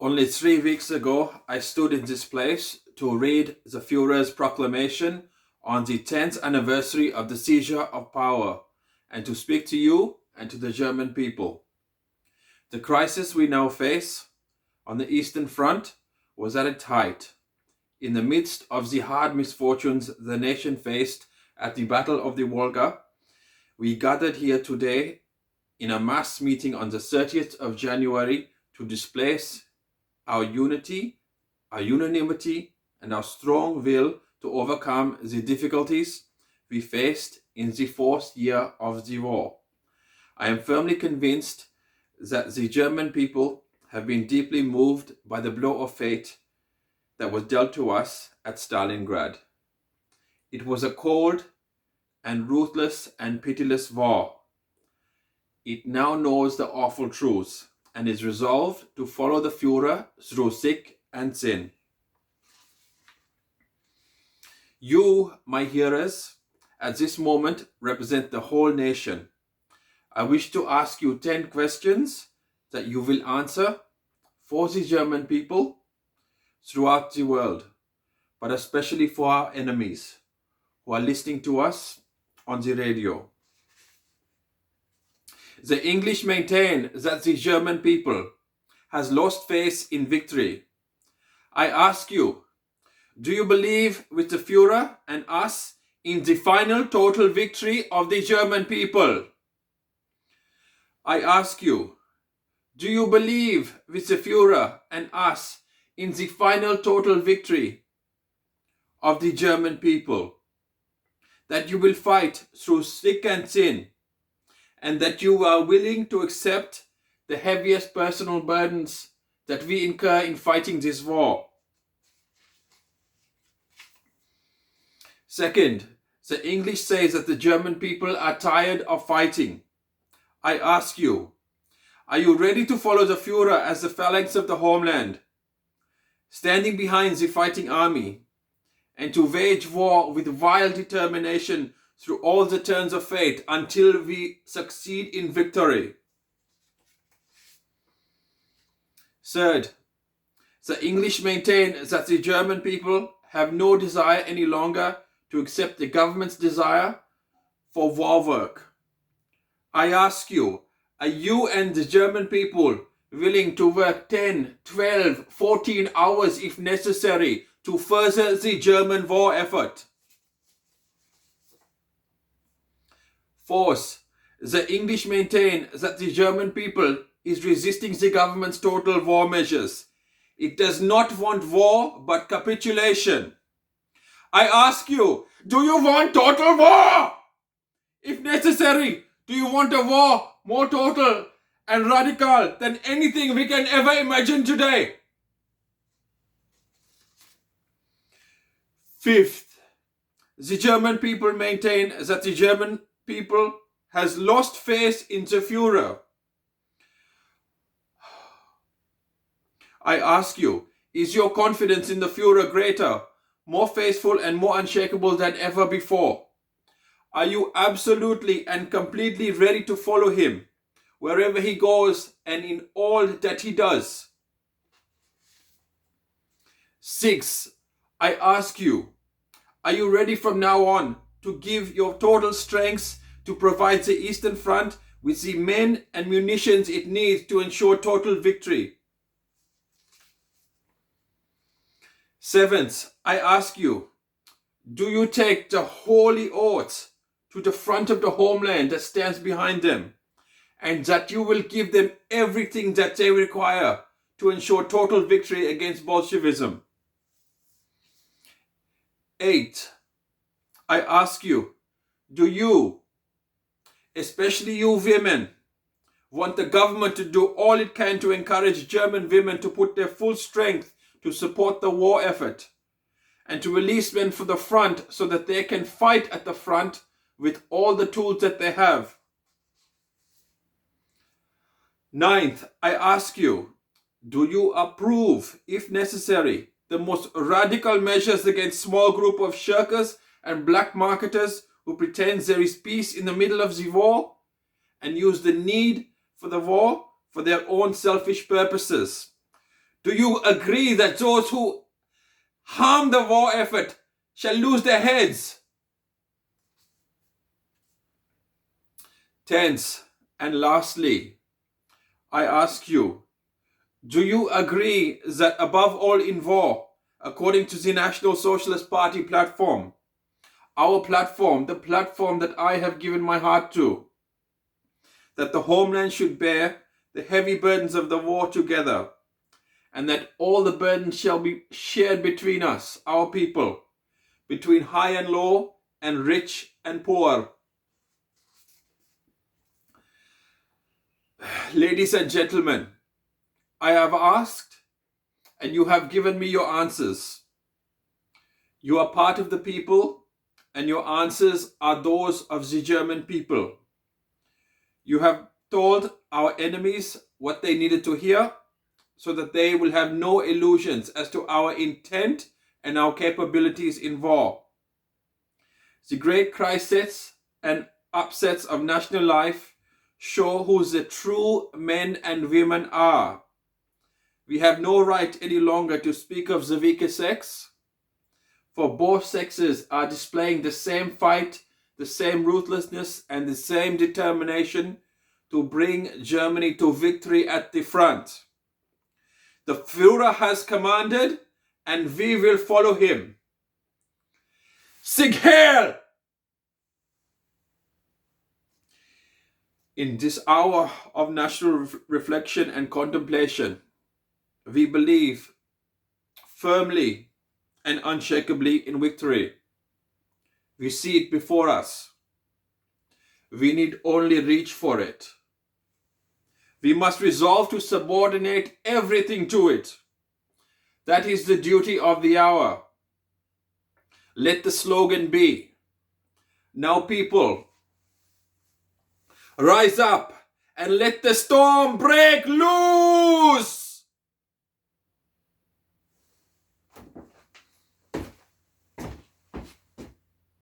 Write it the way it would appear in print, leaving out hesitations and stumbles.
Only 3 weeks ago, I stood in this place to read the Führer's proclamation on the 10th anniversary of the seizure of power and to speak to you and to the German people. The crisis we now face on the Eastern Front was at its height. In the midst of the hard misfortunes the nation faced at the Battle of the Volga, we gathered here today in a mass meeting on the 30th of January to display our unity, our unanimity, and our strong will to overcome the difficulties we faced in the fourth year of the war. I am firmly convinced that the German people have been deeply moved by the blow of fate that was dealt to us at Stalingrad. It was a cold and ruthless and pitiless war. It now knows the awful truth and is resolved to follow the Führer through thick and thin. You, my hearers, at this moment represent the whole nation. I wish to ask you 10 questions that you will answer for the German people throughout the world, but especially for our enemies who are listening to us on the radio. The English maintain that the German people has lost faith in victory. I ask you, do you believe with the Führer and us in the final total victory of the German people? I ask you, do you believe with the Führer and us in the final total victory of the German people? That you will fight through thick and thin, and that you are willing to accept the heaviest personal burdens that we incur in fighting this war. Second, the English say that the German people are tired of fighting. I ask you, are you ready to follow the Führer as the phalanx of the homeland, standing behind the fighting army, and to wage war with vile determination through all the turns of fate until we succeed in victory? Third, the English maintain that the German people have no desire any longer to accept the government's desire for war work. I ask you, are you and the German people willing to work 10, 12, 14 hours if necessary to further the German war effort? Fourth, the English maintain that the German people is resisting the government's total war measures. It does not want war but capitulation. I ask you, do you want total war? If necessary, do you want a war more total and radical than anything we can ever imagine today? Fifth, the German people maintain that the German people has lost faith in the Führer. I ask you, is your confidence in the Führer greater, more faithful and more unshakable than ever before? Are you absolutely and completely ready to follow him wherever he goes and in all that he does? Sixth, I ask you, are you ready from now on to give your total strength to provide the Eastern Front with the men and munitions it needs to ensure total victory? Seventh, I ask you, do you take the holy oath to the front of the homeland that stands behind them, and that you will give them everything that they require to ensure total victory against Bolshevism? Eight, I ask you, do you, especially you women, want the government to do all it can to encourage German women to put their full strength to support the war effort and to release men for the front so that they can fight at the front with all the tools that they have? Ninth, I ask you, do you approve, if necessary, the most radical measures against small group of shirkers and black marketers who pretend there is peace in the middle of the war and use the need for the war for their own selfish purposes? Do you agree that those who harm the war effort shall lose their heads? Tenth, and lastly, I ask you, do you agree that above all in war, according to the National Socialist Party platform, our platform, the platform that I have given my heart to, that the homeland should bear the heavy burdens of the war together, and that all the burdens shall be shared between us, our people, between high and low, and rich and poor. Ladies and gentlemen, I have asked, and you have given me your answers. You are part of the people, and your answers are those of the German people. You have told our enemies what they needed to hear, so that they will have no illusions as to our intent and our capabilities in war. The great crises and upsets of national life show who the true men and women are. We have no right any longer to speak of the weaker sex, for both sexes are displaying the same fight, the same ruthlessness, and the same determination to bring Germany to victory at the front. The Führer has commanded, and we will follow him. Sieg Heil! In this hour of national reflection and contemplation, we believe firmly and unshakably in victory. We see it before us. We need only reach for it. We must resolve to subordinate everything to it. That is the duty of the hour. Let the slogan be, now people, rise up and let the storm break loose!